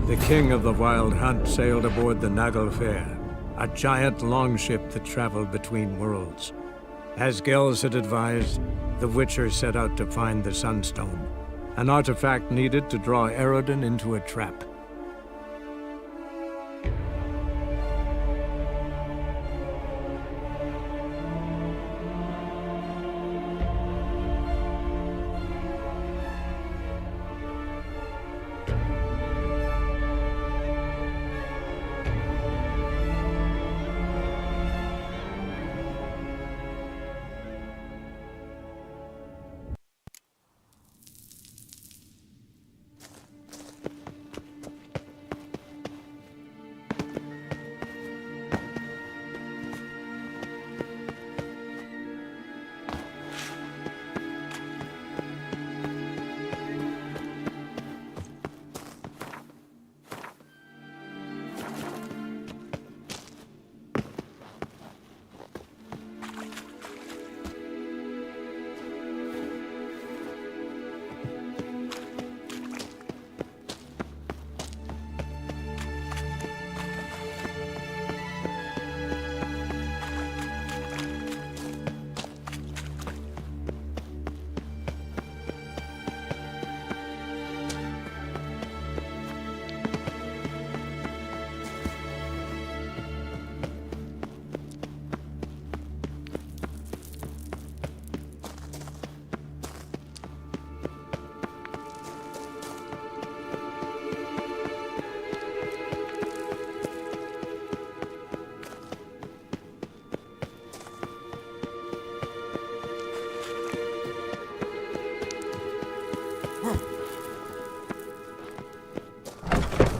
The king of the Wild Hunt sailed aboard the Naglfar, a giant longship that traveled between worlds. As Gels had advised, the Witcher set out to find the Sunstone, an artifact needed to draw Eredin into a trap.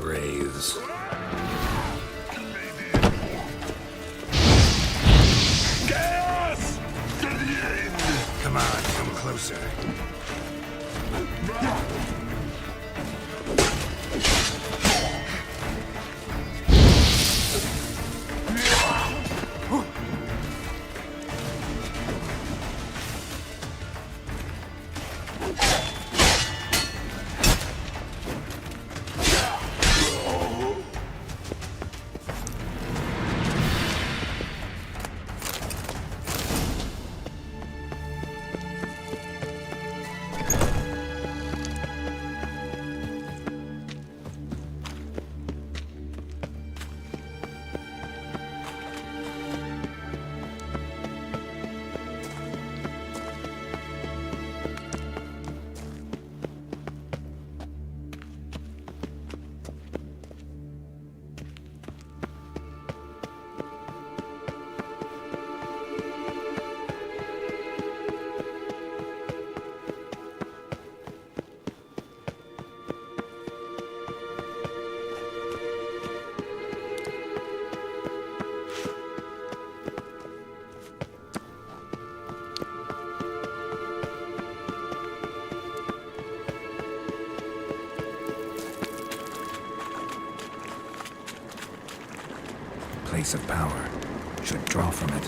Braves. Chaos! Come on, come closer. Place of power. Should draw from it.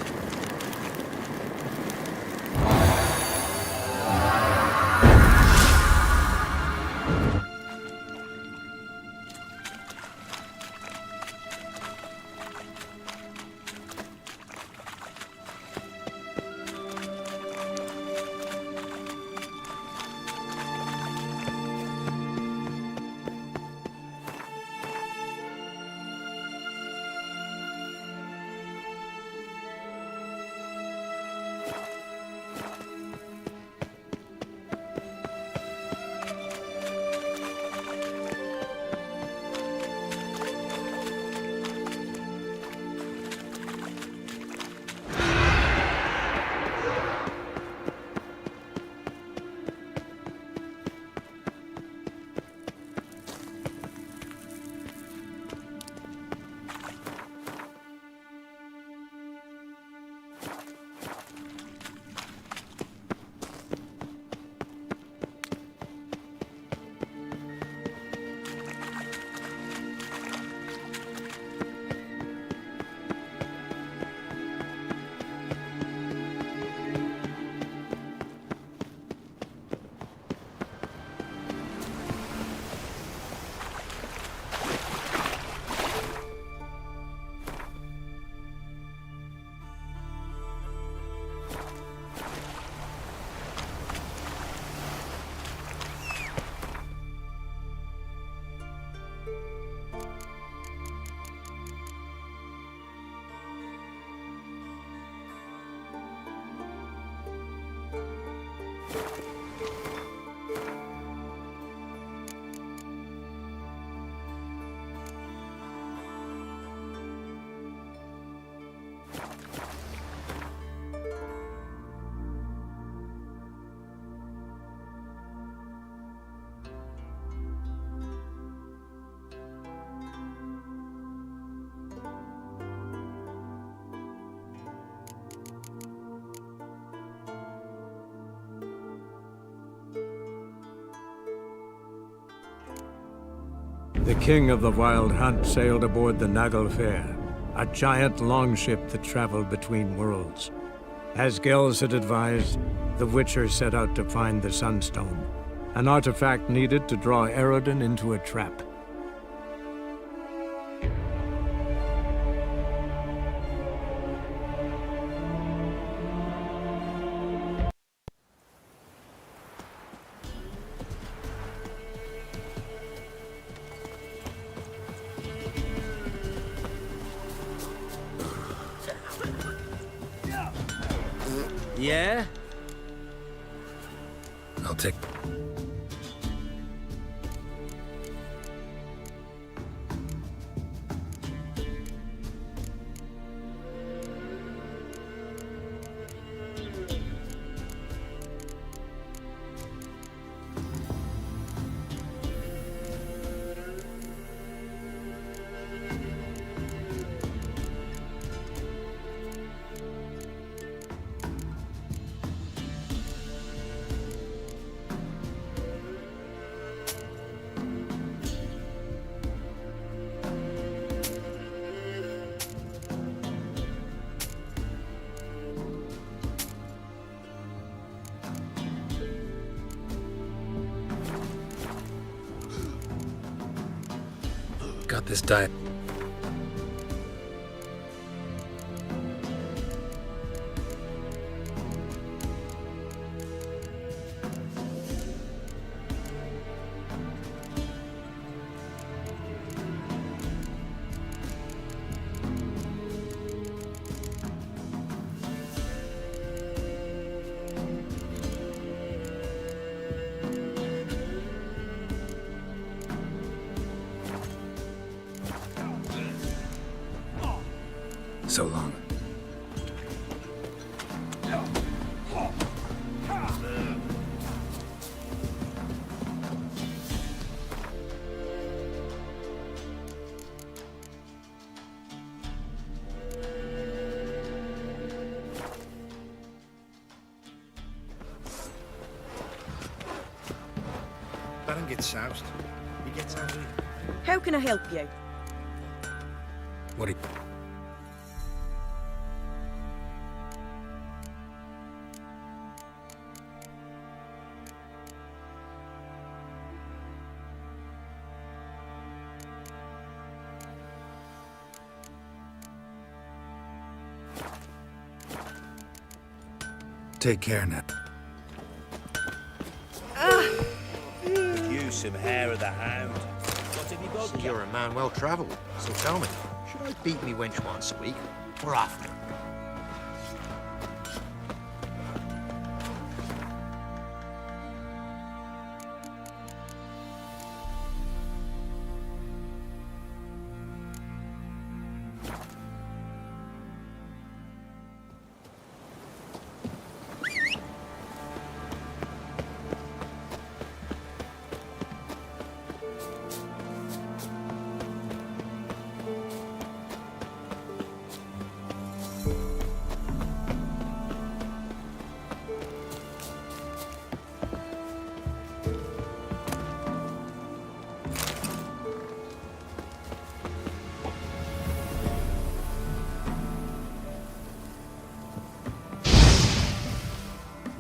The king of the Wild Hunt sailed aboard the Naglfare, a giant longship that traveled between worlds. As Gels had advised, the Witcher set out to find the Sunstone, an artifact needed to draw Eredin into a trap. Yeah? I'll take... Got this diet. So long. Baron gets soused. He gets angry. How can I help you? What do you... Take care, Ned. You some hair of the hound. What have you got? So you're a man well travelled. So tell me, should I beat me wench once a week or after?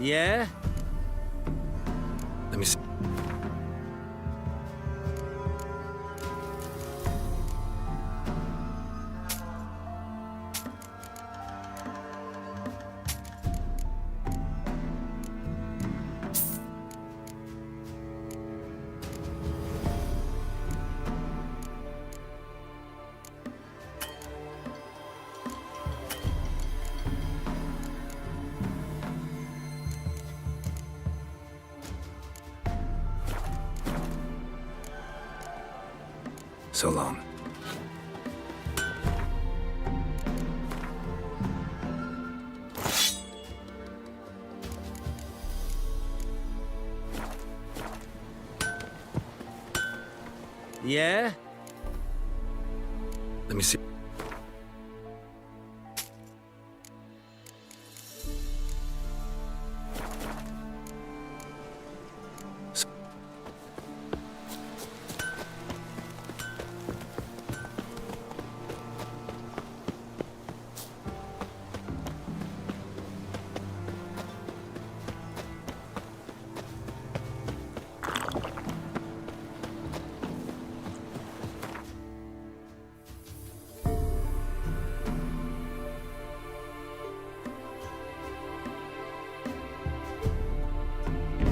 Yeah? Let me see. So long. Yeah? Let me see.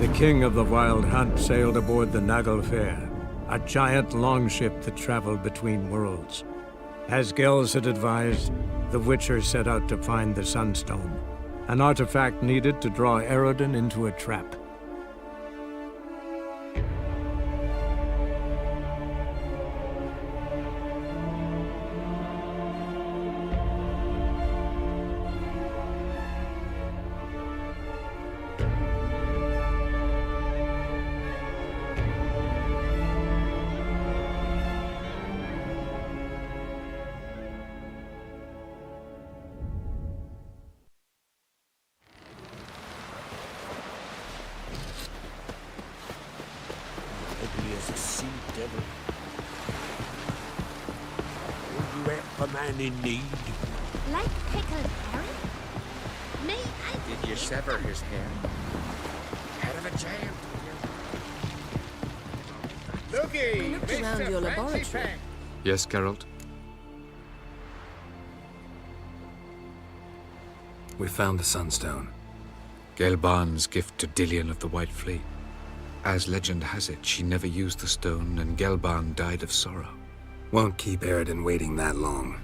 The king of the Wild Hunt sailed aboard the Naglfar, a giant longship that traveled between worlds. As Gels had advised, the Witcher set out to find the Sunstone, an artifact needed to draw Eredin into a trap. Ugly as a sea devil. Will you help a man in need? Like pickled herring? Me, I Did you sever his hair? Head of a giant. We looked around your laboratory. Yes, Geralt? We found the Sunstone. Gelban's gift to Dillion of the White Fleet. As legend has it, she never used the stone, and Gelban died of sorrow. Won't keep Eredin waiting that long.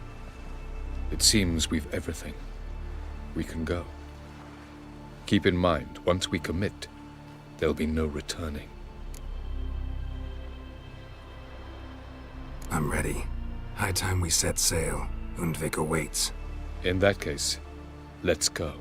It seems we've everything. We can go. Keep in mind, once we commit, there'll be no returning. I'm ready. High time we set sail. Undvik awaits. In that case, let's go.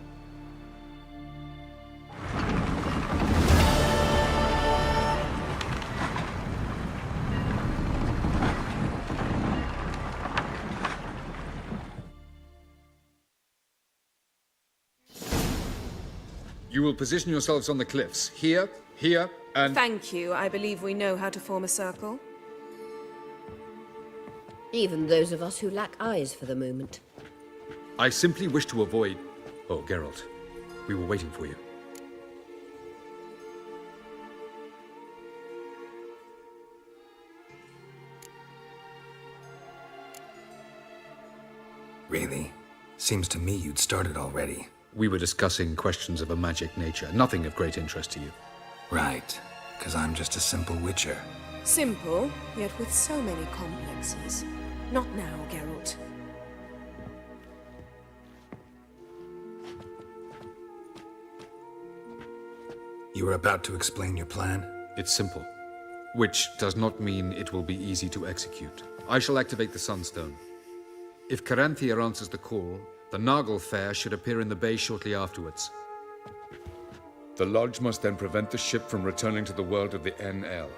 You will position yourselves on the cliffs. Here, here, and... Thank you. I believe we know how to form a circle. Even those of us who lack eyes for the moment. I simply wish to avoid... Oh, Geralt. We were waiting for you. Really? Seems to me you'd started already. We were discussing questions of a magic nature, nothing of great interest to you. Right. 'Cause I'm just a simple witcher. Simple, yet with so many complexes. Not now, Geralt. You were about to explain your plan? It's simple. Which does not mean it will be easy to execute. I shall activate the Sunstone. If Caranthia answers the call, the Naglfar should appear in the bay shortly afterwards. The Lodge must then prevent the ship from returning to the world of the NL,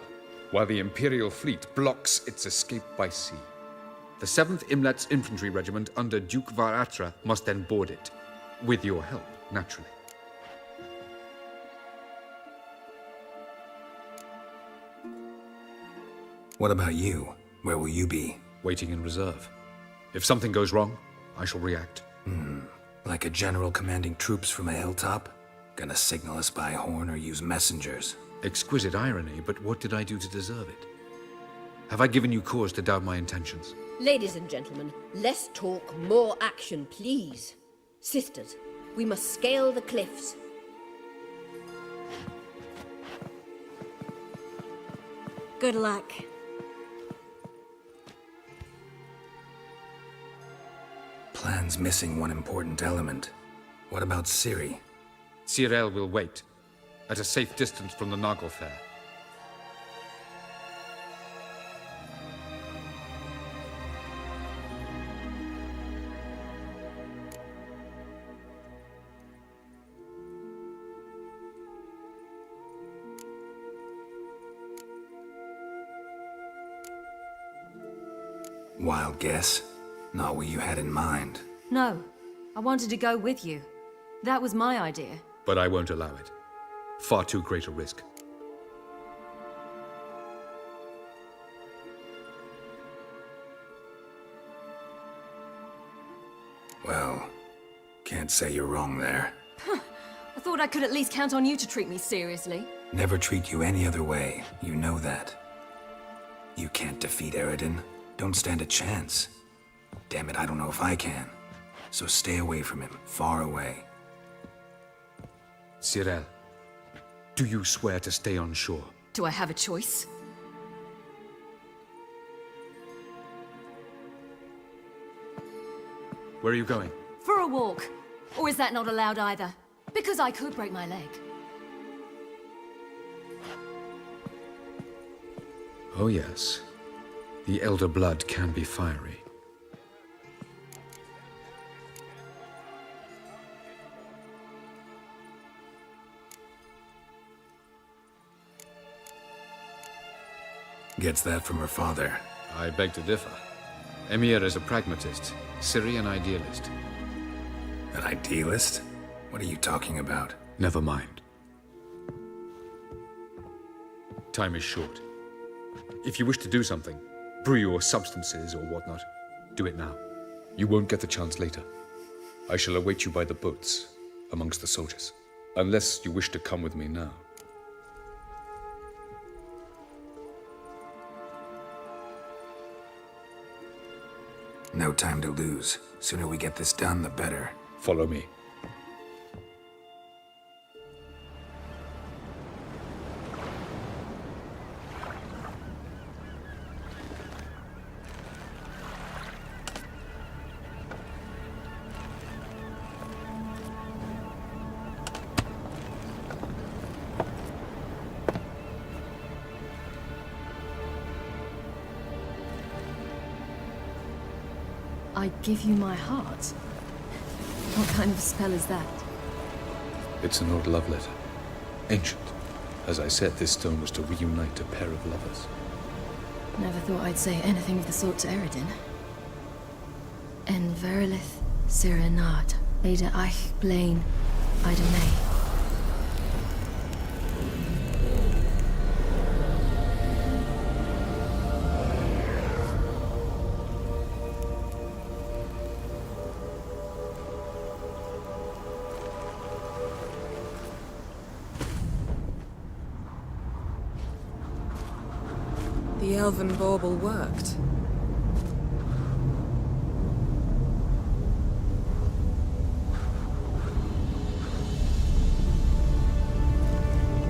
while the Imperial fleet blocks its escape by sea. The 7th Imlet's Infantry Regiment under Duke Varatra must then board it. With your help, naturally. What about you? Where will you be? Waiting in reserve. If something goes wrong, I shall react. Like a general commanding troops from a hilltop? Gonna signal us by horn or use messengers? Exquisite irony, but what did I do to deserve it? Have I given you cause to doubt my intentions? Ladies and gentlemen, less talk, more action, please. Sisters, we must scale the cliffs. Good luck. Plan's missing one important element. What about Ciri? Cyril will wait, at a safe distance from the Naglfar. Wild guess? Not what you had in mind. No, I wanted to go with you. That was my idea. But I won't allow it. Far too great a risk. Well, can't say you're wrong there. I thought I could at least count on you to treat me seriously. Never treat you any other way. You know that. You can't defeat Eredin. Don't stand a chance. Damn it, I don't know if I can. So stay away from him. Far away. Cyril, Do you swear to stay on shore? Do I have a choice? Where are you going? For a walk. Or is that not allowed either? Because I could break my leg. Oh yes. The elder blood can be fiery. Gets that from her father. I beg to differ. Emir is a pragmatist, Ciri an idealist. An idealist? What are you talking about? Never mind. Time is short. If you wish to do something, brew your substances or whatnot, do it now. You won't get the chance later. I shall await you by the boats, amongst the soldiers. Unless you wish to come with me now. No time to lose. Sooner we get this done, the better. Follow me. I give you my heart? What kind of spell is that? It's an old love letter. Ancient. As I said, this stone was to reunite a pair of lovers. Never thought I'd say anything of the sort to Eredin. En verilith Sirenad, Ada Eich Blaine, Ida May. The elven bauble worked.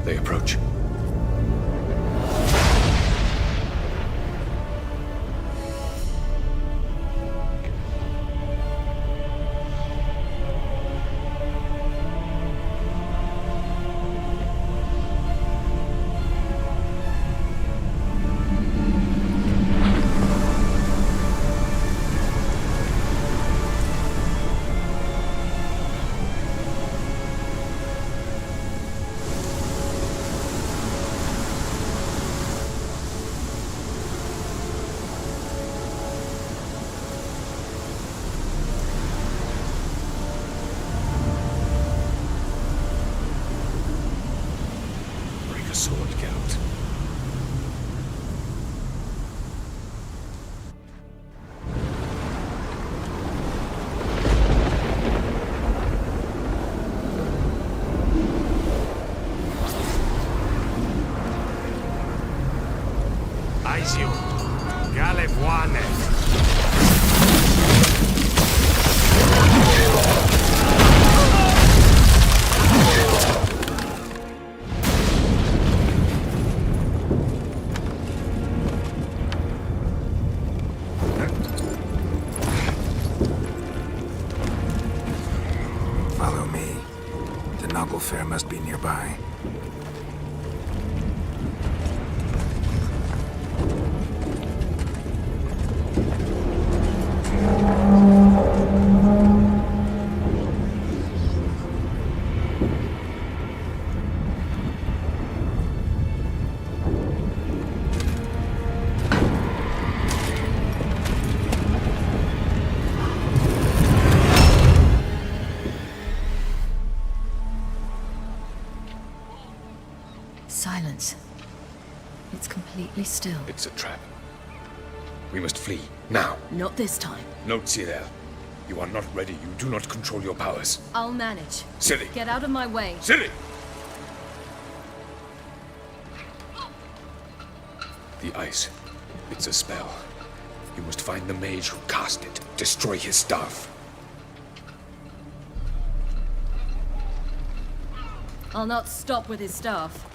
They approach. Sword count. Aizio, Galevuane. Follow me. The Noggle Fair must be nearby. Silence. It's completely still. It's a trap. We must flee, now. Not this time. Note, Cyril. You are not ready. You do not control your powers. I'll manage. Ciri! Get out of my way. Ciri! The ice. It's a spell. You must find the mage who cast it. Destroy his staff. I'll not stop with his staff.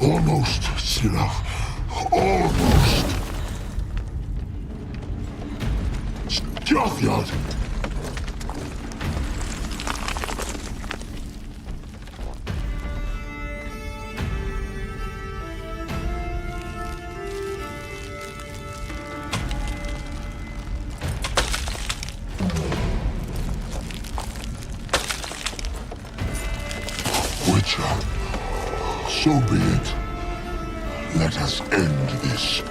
Almost, Sirach. Almost. Stjafjad. Witcher, so be it. Let us end this.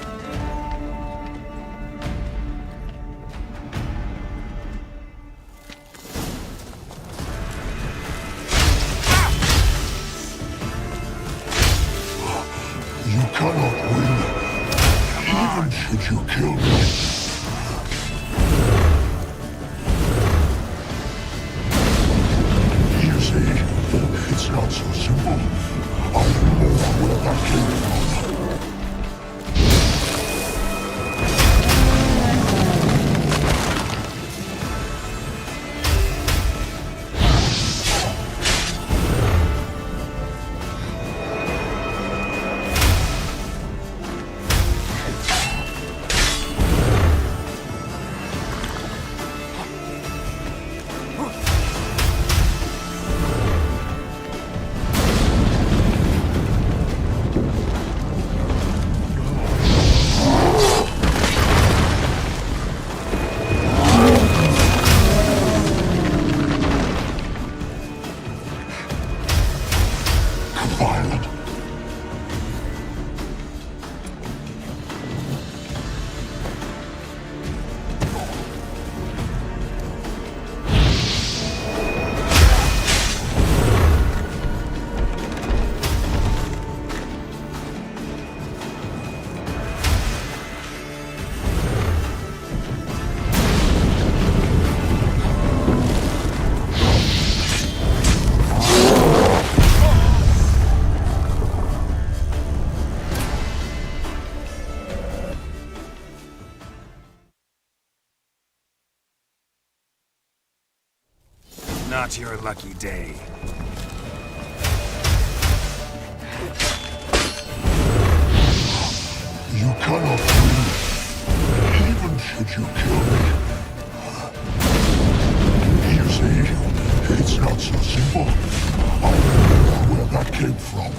You cannot win, even should you kill me. You see, it's not so simple. I am more where that came from. Violet. Not your lucky day. You cannot breathe, even should you kill me. You see, it's not so simple. I remember where that came from.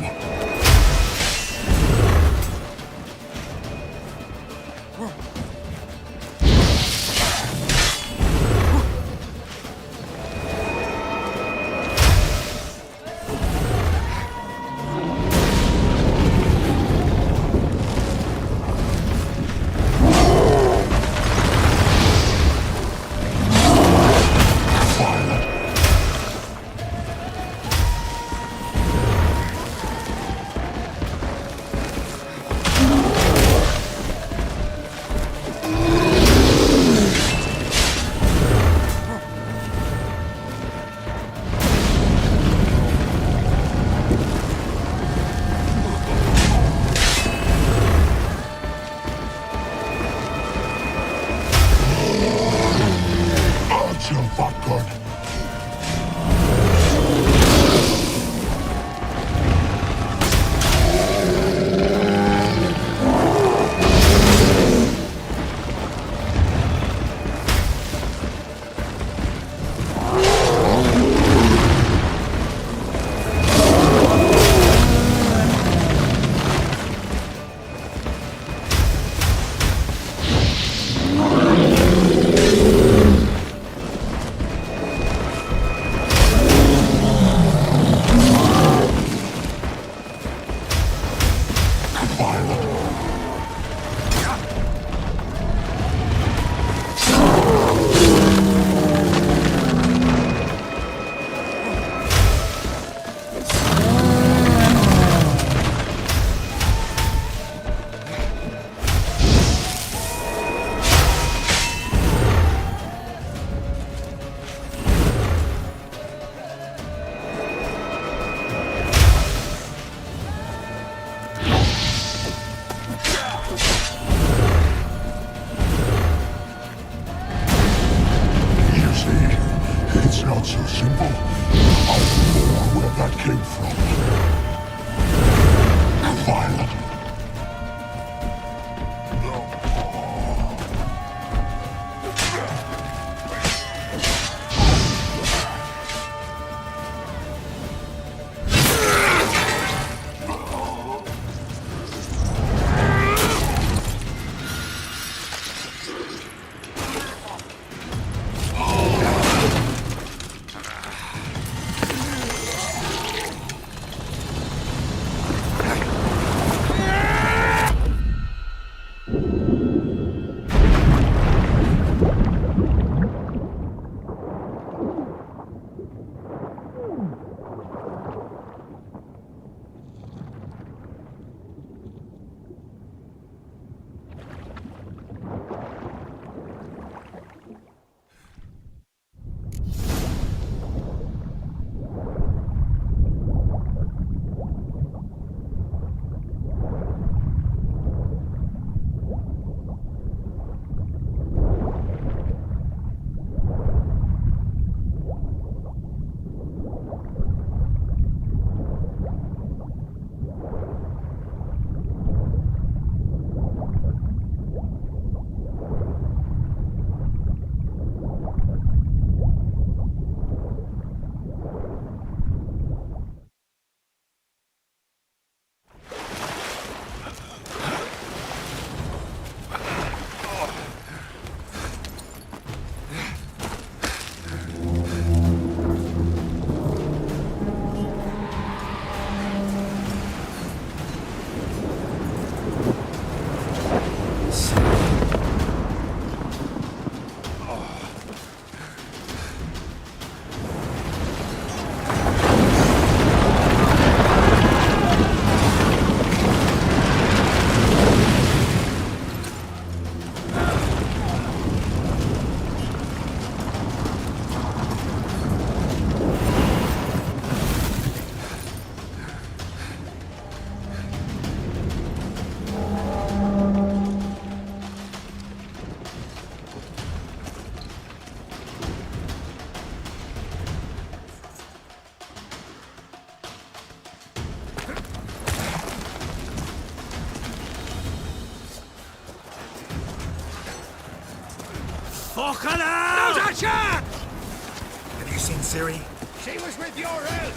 Have you seen Ciri? She was with your help!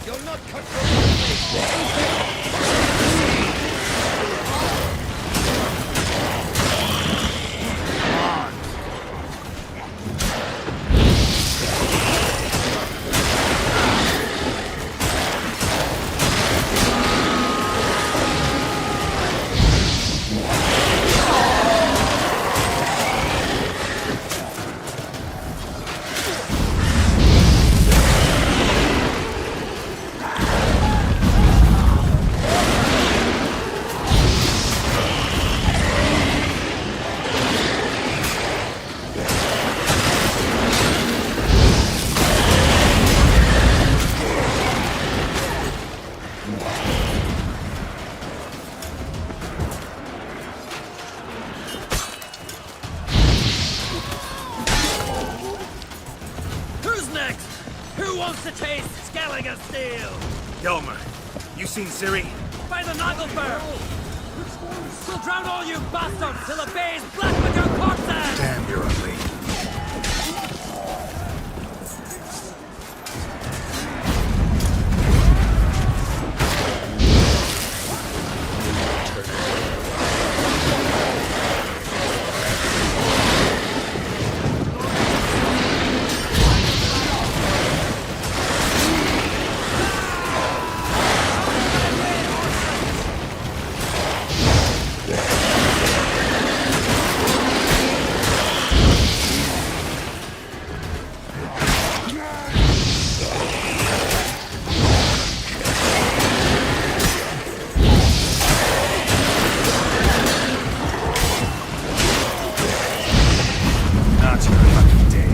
You'll not cut Who's next? Who wants to taste Skelliger Steel? Yelmer, you seen Ciri? By the Nagelfur! We'll drown all you bastards till the bay's black with your corpses! Damn, you're ugly. Not your lucky day.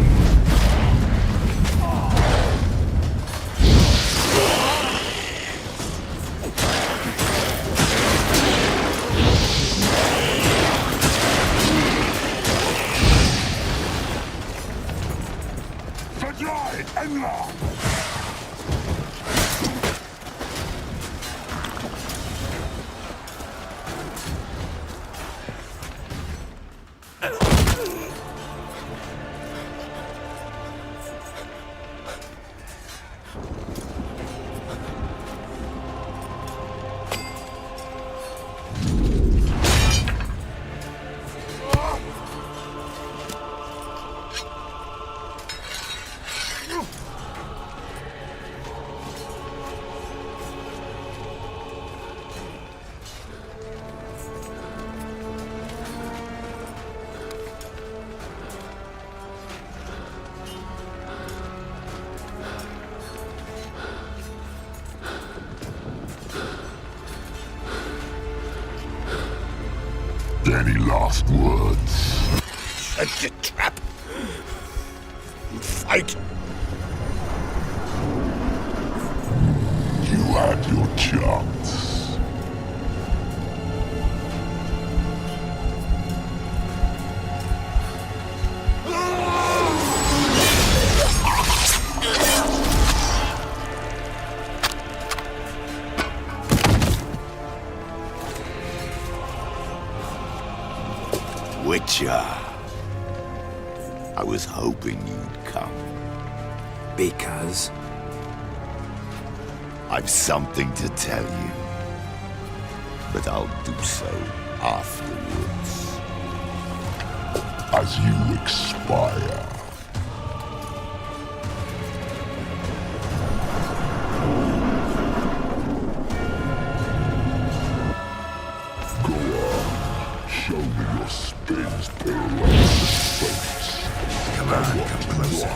Vergleich, Händler! Any last words? Set your trap. Fight. You had your chance. Witcher. I was hoping you'd come. Because? I've something to tell you. But I'll do so afterwards. As you expire. Go on. Show me your spins parallel space. Come on, come closer.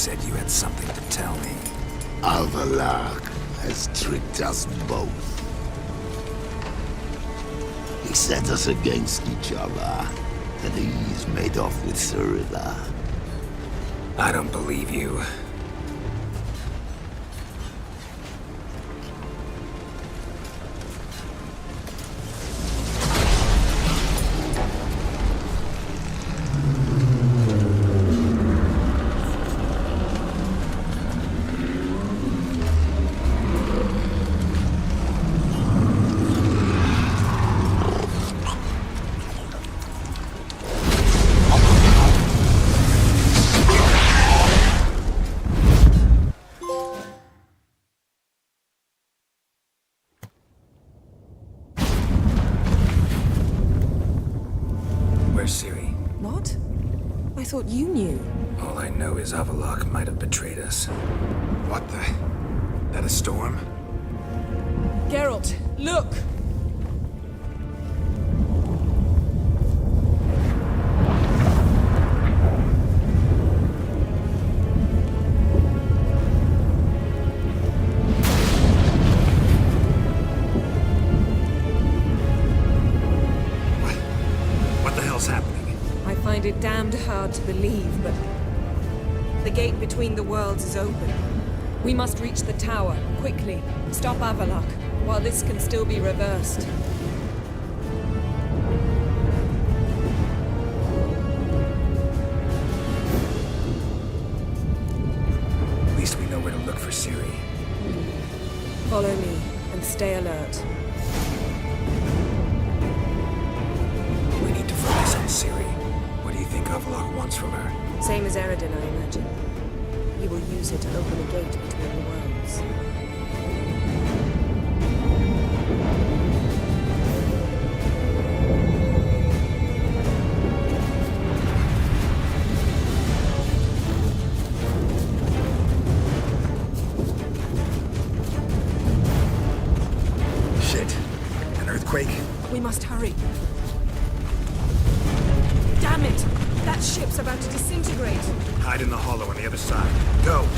said you had something to tell me. Avalok has tricked us both. He set us against each other, and he's made off with Cyrilla. I don't believe you. Where's Ciri? What? I thought you knew. All I know is Avalok might have betrayed us. What the? That a storm? Geralt, look! What the hell's happening? I find it damned hard to believe, but the gate between the worlds is open. We must reach the tower, quickly. Stop Avalok, while this can still be reversed. At least we know where to look for Ciri. Follow me, and stay alert. We need to focus on Ciri. What do you think Avalok wants from her? Same as Eredin, I imagine. He will use it to open a gate between the worlds. Shit. An earthquake? We must hurry. Damn it! That ship's about to disintegrate. Hide in the hollow on the other side. Go!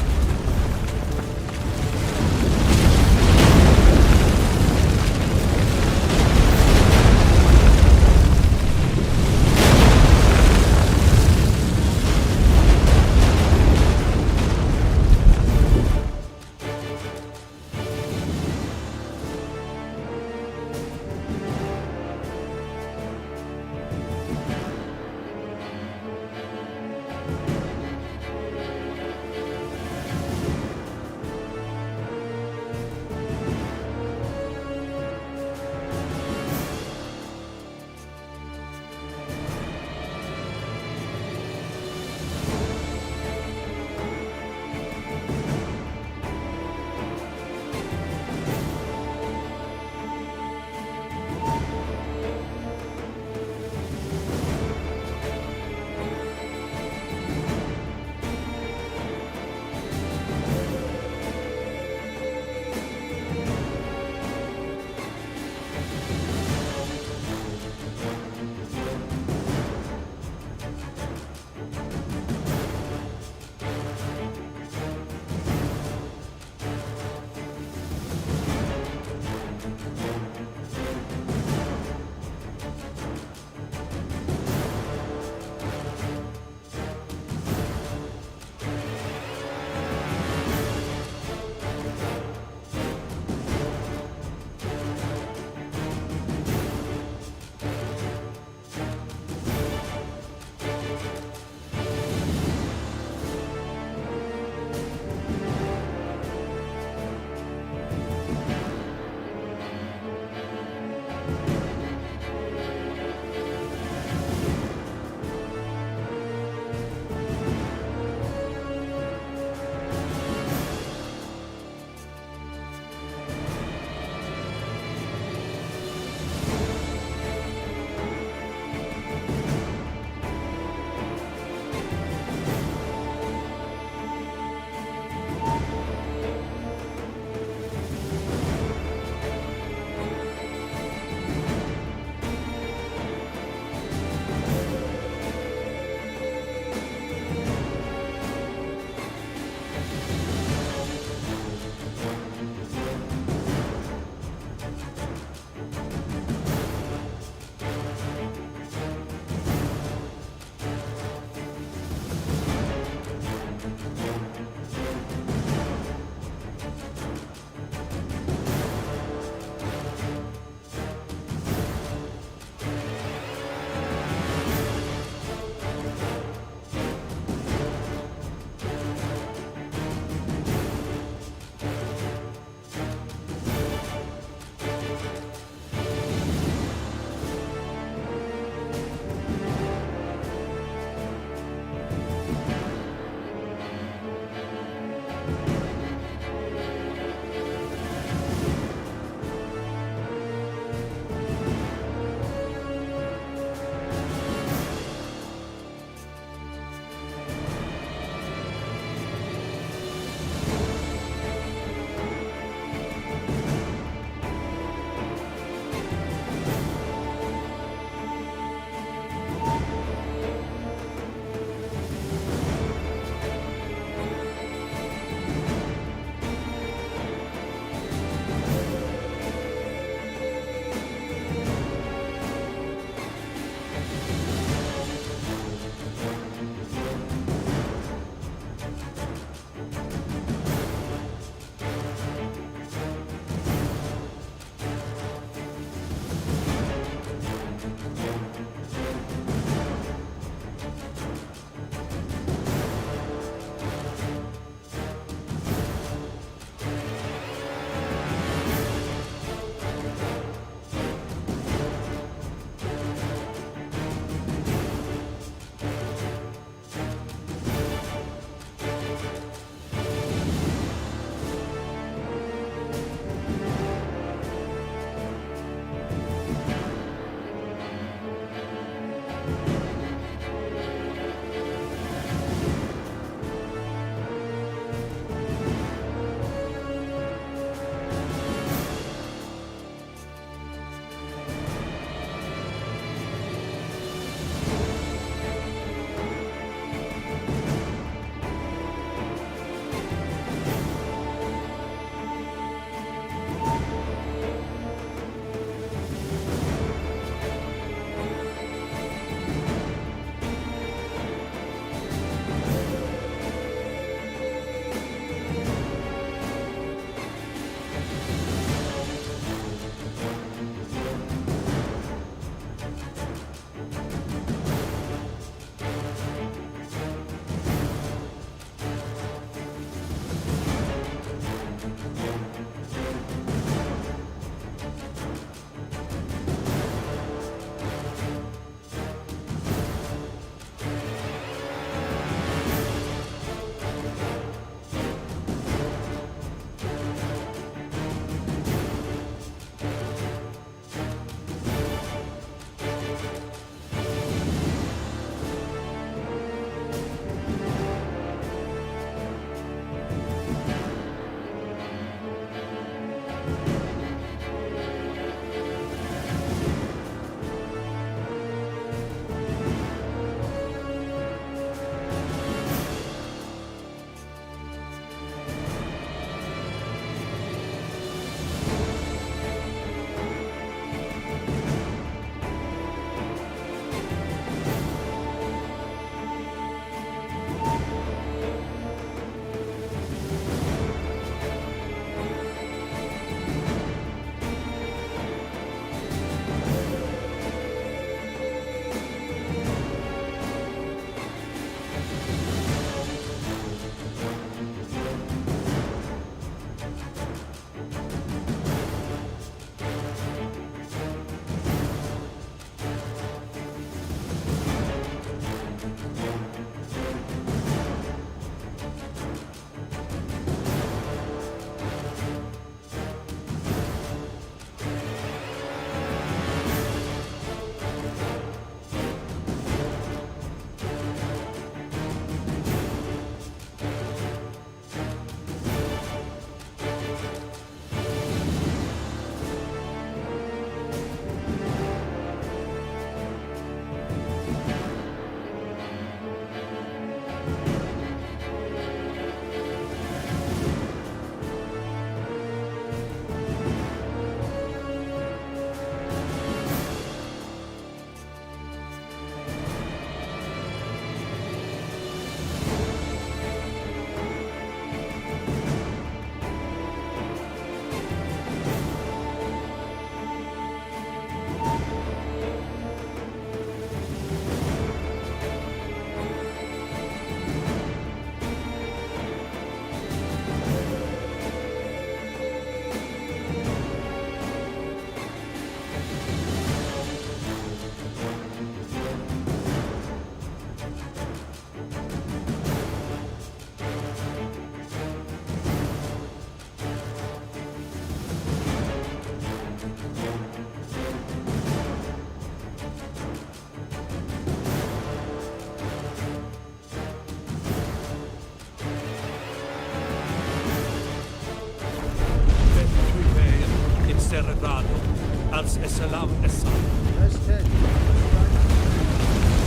Als Essalam Essa.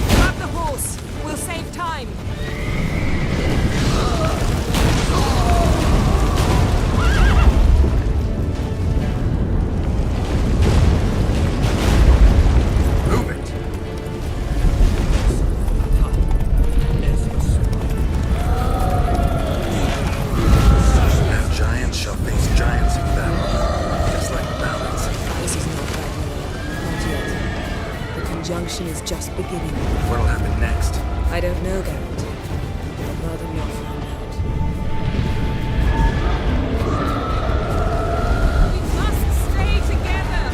Grab the horse. We'll save time. Move it! Now giants shall face giants in battle. Just like balance. This is not Ragnarok. Not yet. The conjunction is just beginning. What'll happen next? I don't know, Geralt. I'd rather not find out. We must stay together!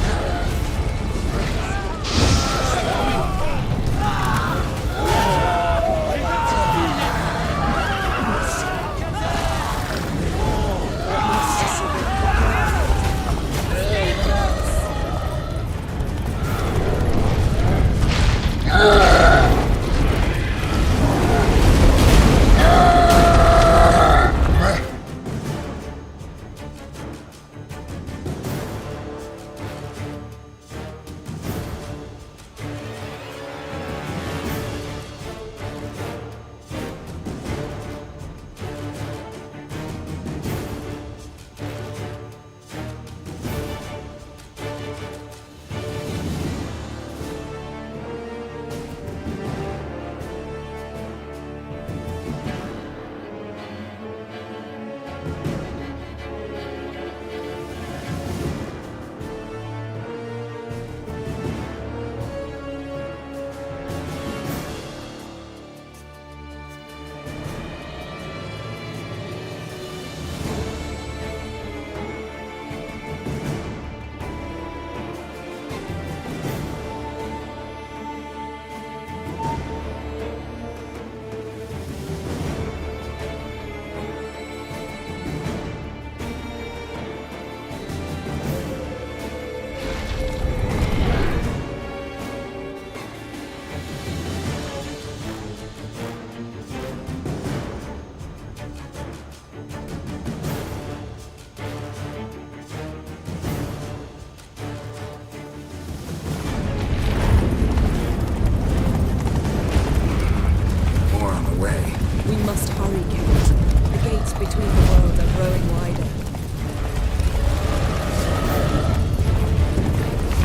between the worlds are growing wider.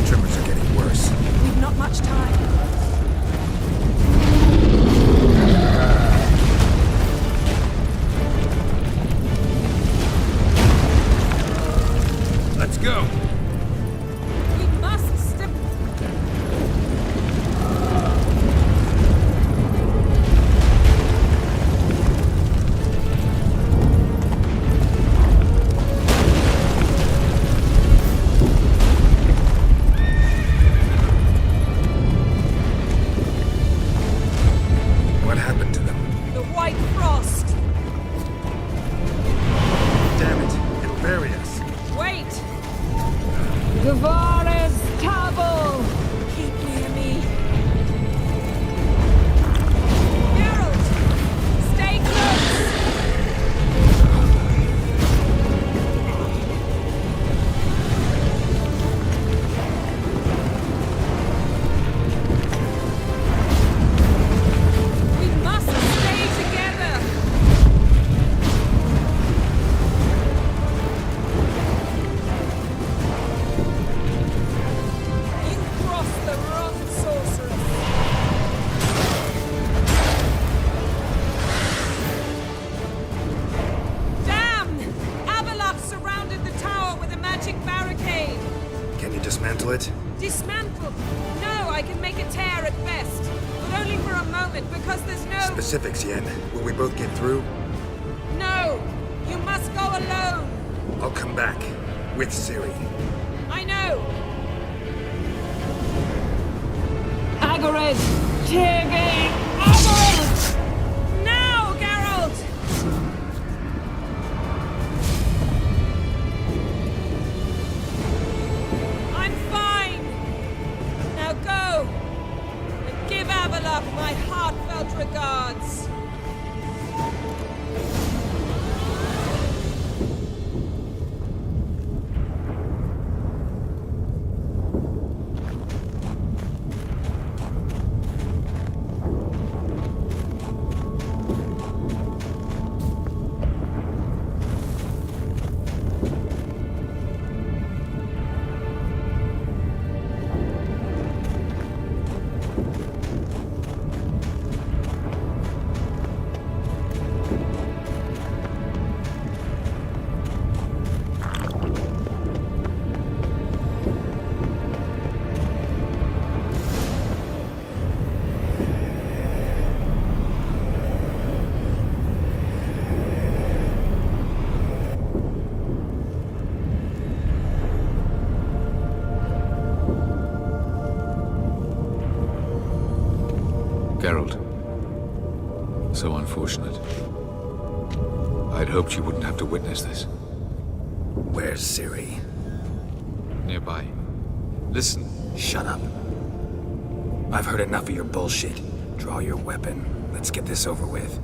Tremors are getting worse. We've not much time. Let's go! We must step... What happened to them? The White Frost! Damn it, it'll bury us. Wait! Gavara's Tabel! Keep near me. Geralt! Stay close! We must stay together! You crossed the wrong sorceress! Damn! Avalok surrounded the tower with a magic barricade! Can you dismantle it? Dismantle! No, I can make a tear at best. But only for a moment, because there's no... Specifics, Yen. Will we both get through? No! You must go alone! I'll come back. With Ciri. I know! Red Teargate Emerald! Now, Geralt! I'm fine! Now go! And give Avalok my heartfelt regards! Geralt. So unfortunate. I'd hoped you wouldn't have to witness this. Where's Ciri? Nearby. Listen. Shut up. I've heard enough of your bullshit. Draw your weapon. Let's get this over with.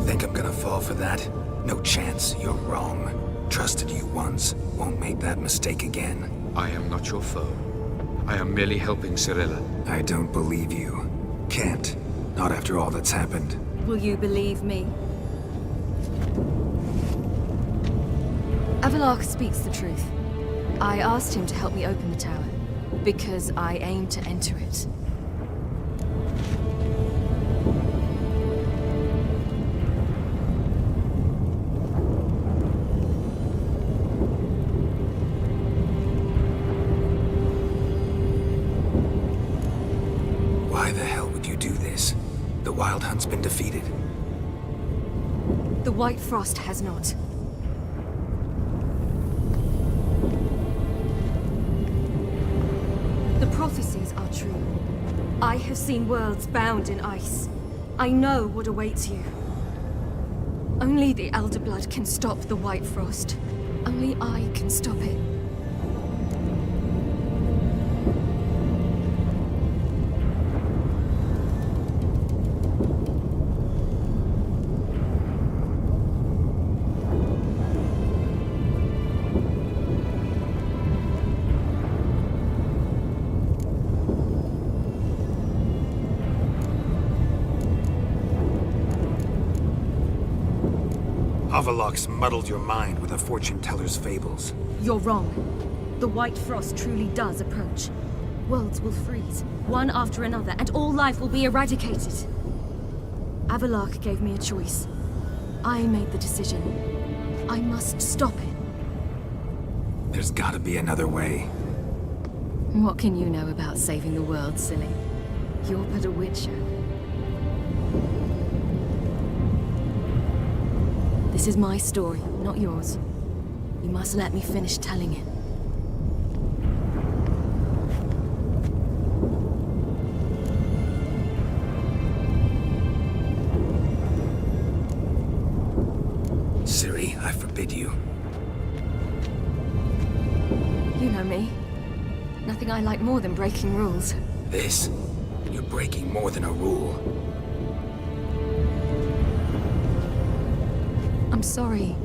Think I'm gonna fall for that? No chance. You're wrong. Trusted you once. Won't make that mistake again. I am not your foe. I am merely helping Cirilla. I don't believe you. Can't. Not after all that's happened. Will you believe me? Avalok speaks the truth. I asked him to help me open the tower, because I aim to enter it. Why the hell would you do this? The Wild Hunt's been defeated. The White Frost has not. The prophecies are true. I have seen worlds bound in ice. I know what awaits you. Only the Elder Blood can stop the White Frost. Only I can stop it. Avalok's muddled your mind with a fortune teller's fables. You're wrong. The White Frost truly does approach. Worlds will freeze, one after another, and all life will be eradicated. Avalok gave me a choice. I made the decision. I must stop it. There's gotta be another way. What can you know about saving the world, silly? You're but a witcher. This is my story, not yours. You must let me finish telling it. Ciri, I forbid you. You know me. Nothing I like more than breaking rules. This? You're breaking more than a rule. I'm sorry.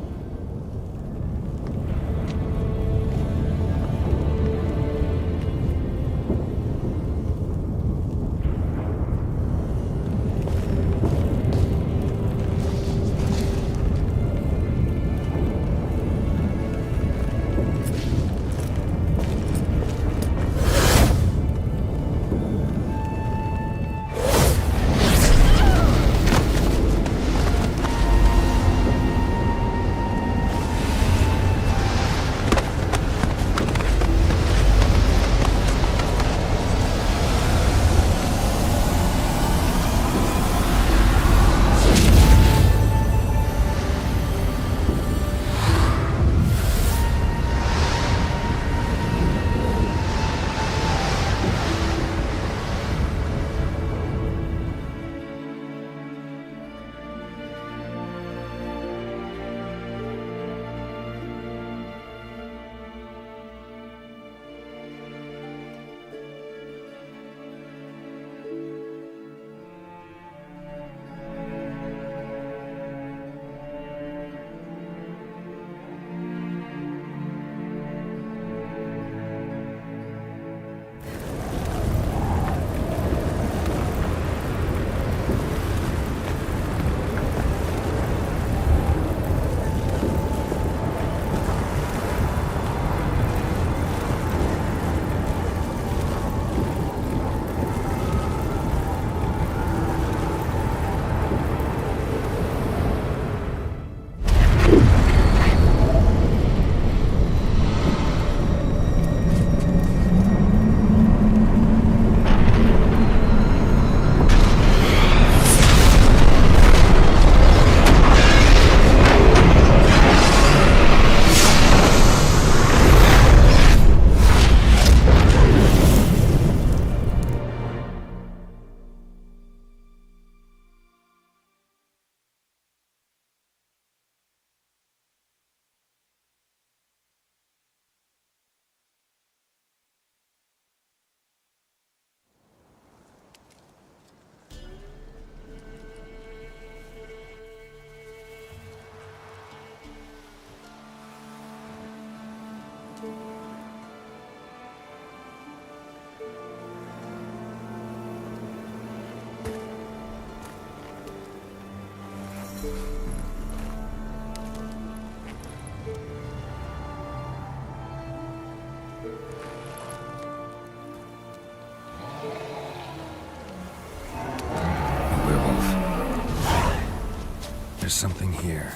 There's something here.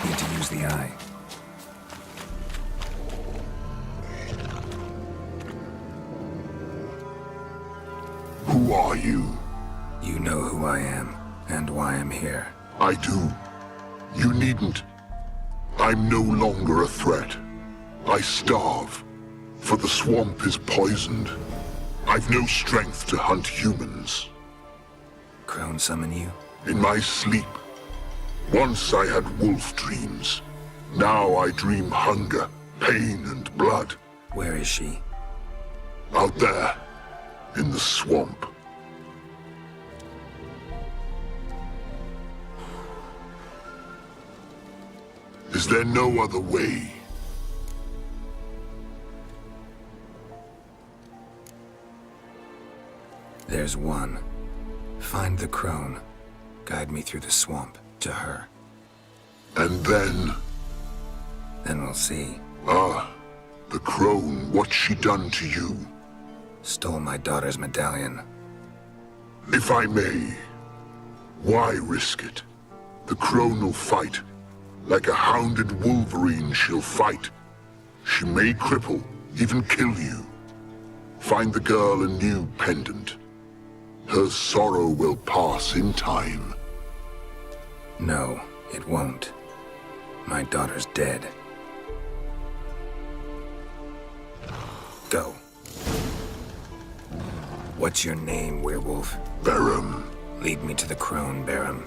Need to use the eye. Who are you? You know who I am, and why I'm here. I do. You needn't. I'm no longer a threat. I starve, for the swamp is poisoned. I've no strength to hunt humans. Crone summon you? In my sleep. Once I had wolf dreams. Now I dream hunger, pain, and blood. Where is she? Out there, in the swamp. Is there no other way? There's one. Find the crone. Guide me through the swamp to her. And then? Then we'll see. Ah, the crone, what's she done to you? Stole my daughter's medallion. If I may, why risk it? The crone will fight. Like a hounded wolverine, she'll fight. She may cripple, even kill you. Find the girl a new pendant. Her sorrow will pass in time. No, it won't. My daughter's dead. Go. What's your name, werewolf? Barum. Lead me to the crone, Barum.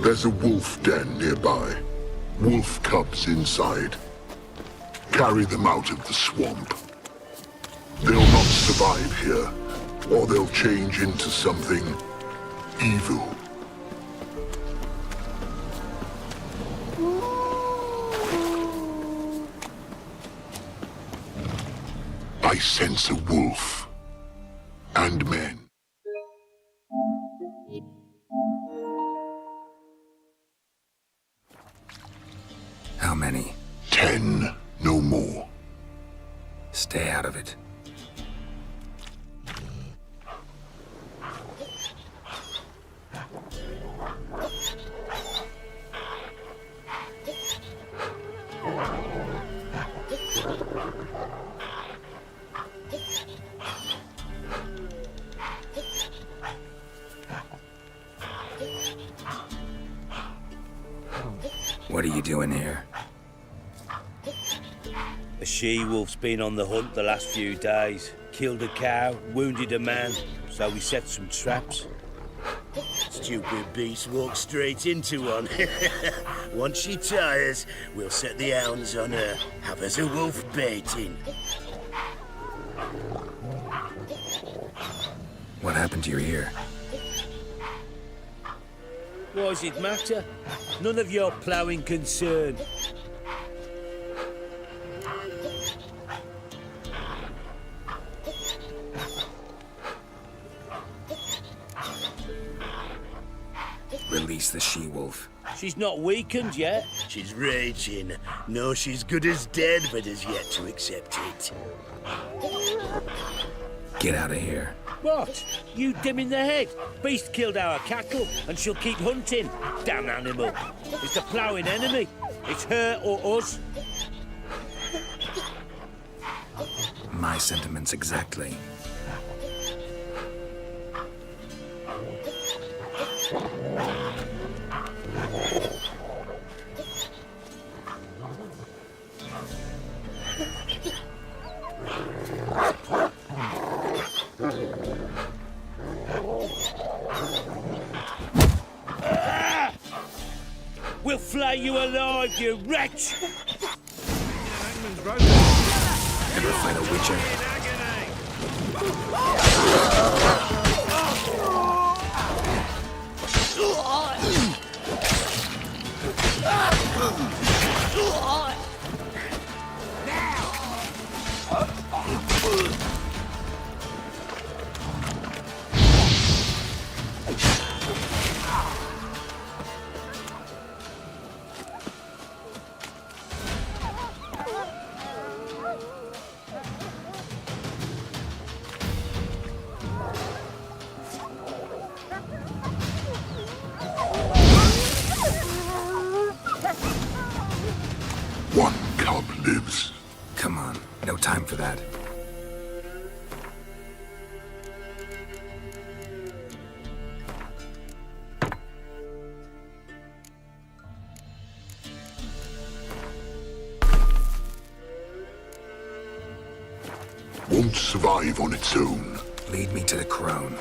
There's a wolf den nearby. Wolf cubs inside. Carry them out of the swamp. They'll not survive here, or they'll change into something evil. I sense a wolf. And men. How many? 10, no more. Stay out of it. What are you doing here? A she-wolf's been on the hunt the last few days. Killed a cow, wounded a man, so we set some traps. Stupid beast walked straight into one. Once she tires, we'll set the hounds on her. Have us a wolf baiting. What happened to your ear? Why does it matter? None of your ploughing concern. Release the she-wolf. She's not weakened yet. She's raging. No, she's good as dead, but has yet to accept it. Get out of here. What? You dim in the head? Beast killed our cattle, and she'll keep hunting. Damn animal. It's the ploughing enemy. It's her or us. My sentiments exactly. We'll flay you alive, you wretch! Ever fight a witcher? No time for that. Won't survive on its own. Lead me to the crone.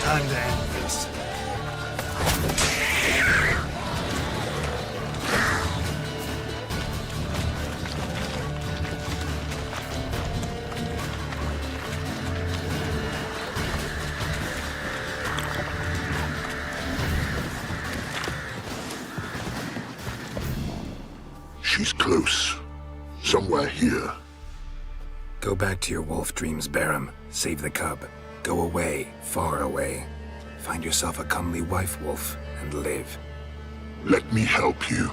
Time to end this. She's close. Somewhere here. Go back to your wolf dreams, Barum. Save the cub. Go away, far away. Find yourself a comely wife wolf and live. Let me help you.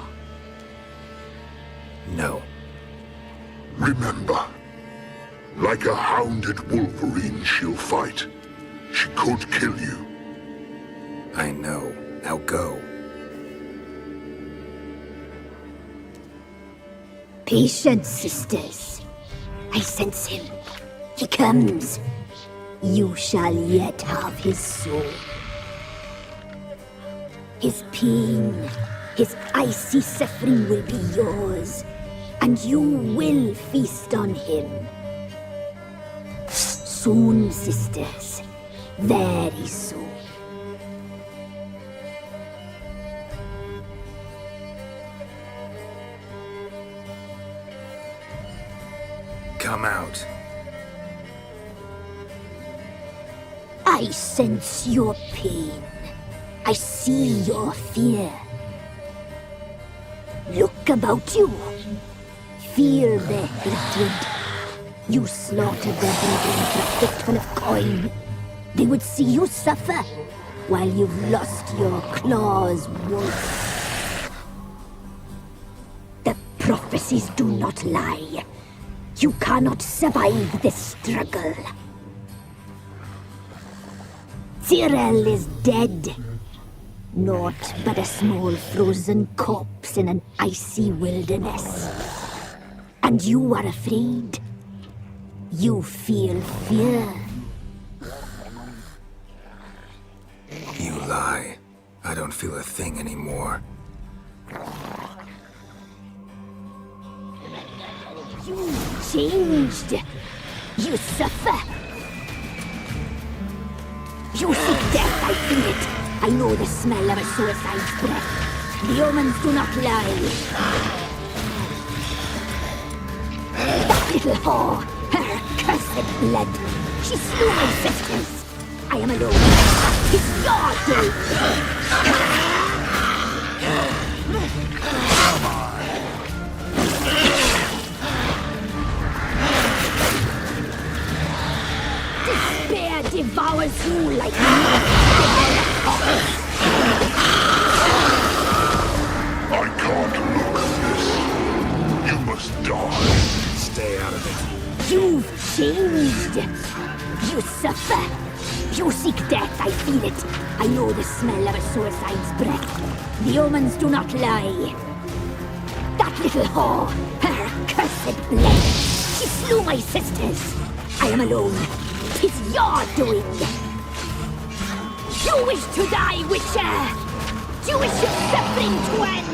No. Remember, like a hounded wolverine she'll fight. She could kill you. I know. Now go. Patience, sisters. I sense him. He comes. You shall yet have his soul. His pain, his icy suffering will be yours, and you will feast on him. Soon, sisters. Very soon. Come out. I sense your pain. I see your fear. Look about you. Feel the hatred. You slaughtered their brethren for a fistful of coin. They would see you suffer while you've lost your claws, wolf. The prophecies do not lie. You cannot survive this struggle. Tyrell is dead. Naught but a small frozen corpse in an icy wilderness. And you are afraid. You feel fear. You lie. I don't feel a thing anymore. You changed. You suffer. You seek death, I feel it. I know the smell of a suicide's breath. The omens do not lie. That little whore, her cursed blood. She slew my sisters. I am alone. It's your doing. Despair devours you like I can't look at this. You must die. Stay out of it. You've changed. You suffer. You seek death, I feel it. I know the smell of a suicide's breath. The omens do not lie. That little whore, her cursed blood. She slew my sisters. I am alone. 'Tis your doing. You wish to die, Witcher. You wish your suffering to end.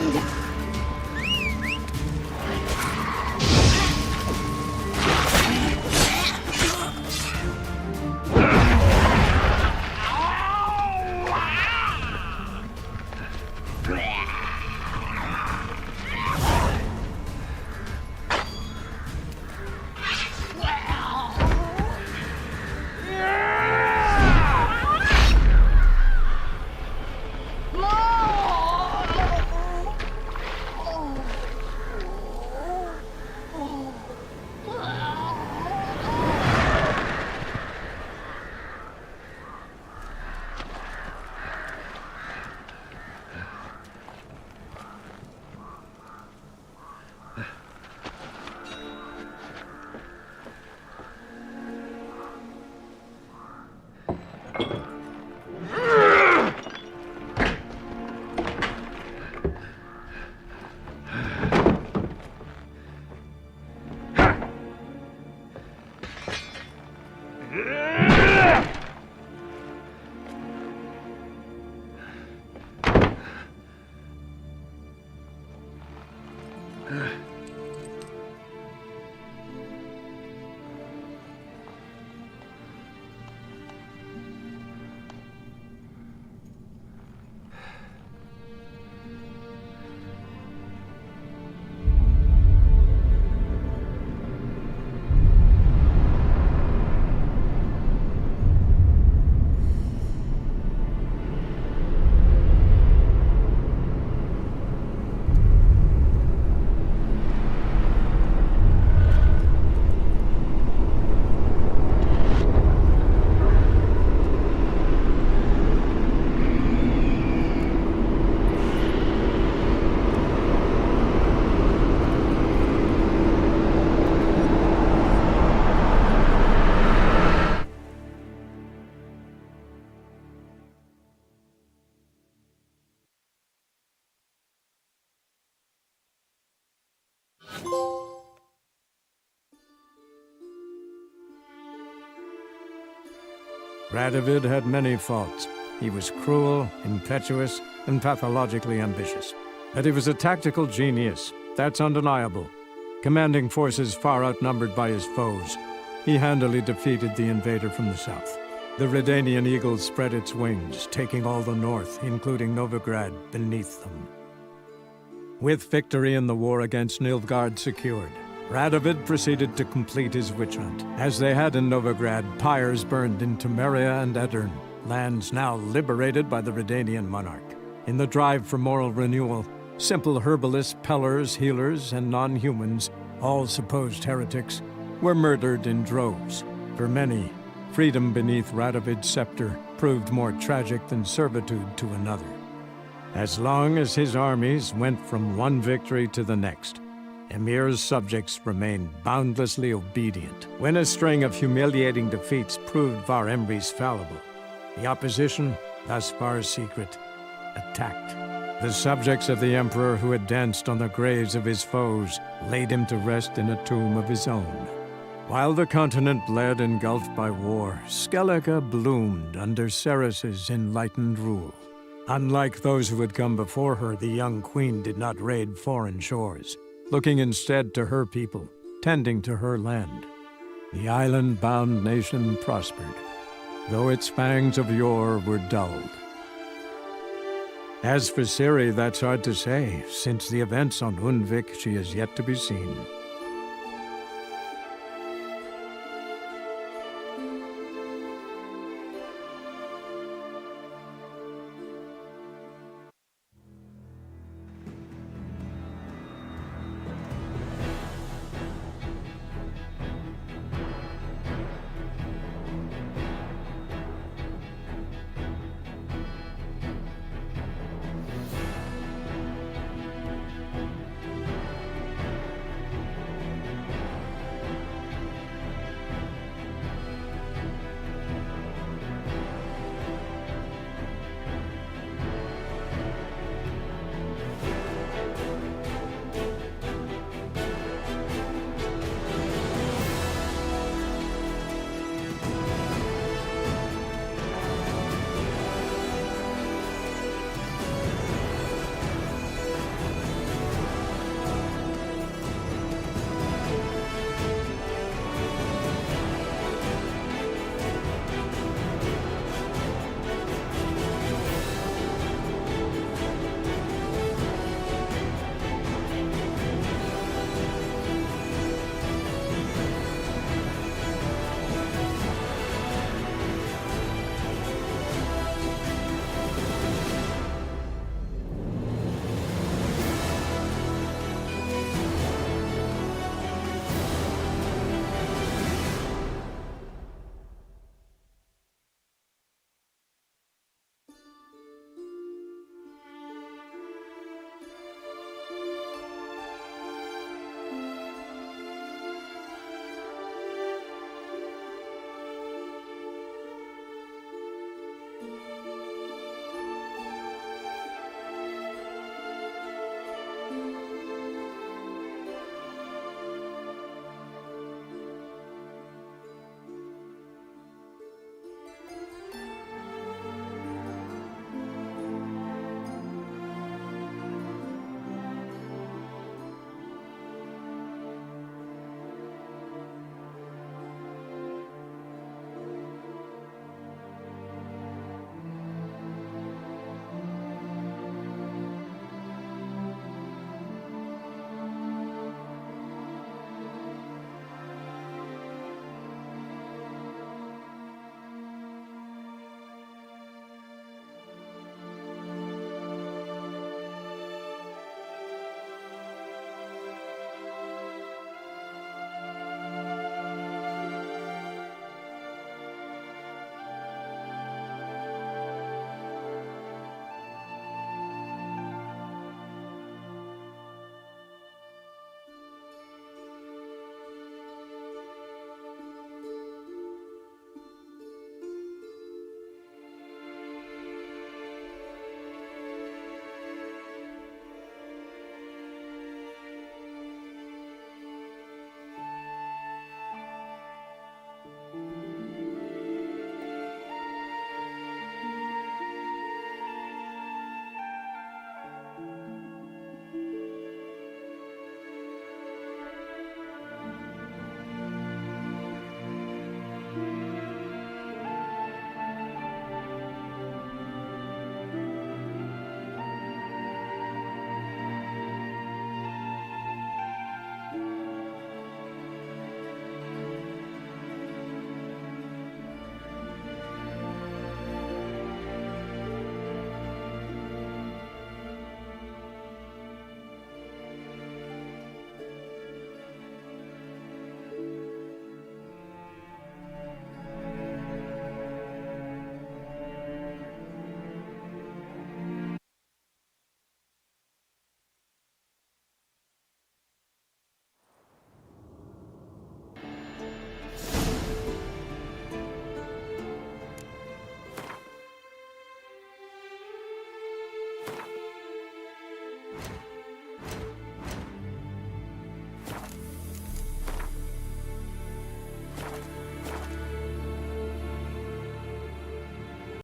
Radovid had many faults. He was cruel, impetuous, and pathologically ambitious. But he was a tactical genius, that's undeniable. Commanding forces far outnumbered by his foes, he handily defeated the invader from the south. The Redanian eagle spread its wings, taking all the north, including Novigrad, beneath them. With victory in the war against Nilfgaard secured, Radovid proceeded to complete his witch hunt. As they had in Novigrad, pyres burned in Temeria and Edirn, lands now liberated by the Redanian monarch. In the drive for moral renewal, simple herbalists, pellers, healers, and non-humans, all supposed heretics, were murdered in droves. For many, freedom beneath Radovid's scepter proved more tragic than servitude to another. As long as his armies went from one victory to the next, Emir's subjects remained boundlessly obedient. When a string of humiliating defeats proved Var Emreis fallible, the opposition, thus far secret, attacked. The subjects of the Emperor who had danced on the graves of his foes laid him to rest in a tomb of his own. While the continent bled engulfed by war, Skellige bloomed under Ceres's enlightened rule. Unlike those who had come before her, the young queen did not raid foreign shores, looking instead to her people, tending to her land. The island-bound nation prospered, though its fangs of yore were dulled. As for Ciri, that's hard to say. Since the events on Undvik, she is yet to be seen.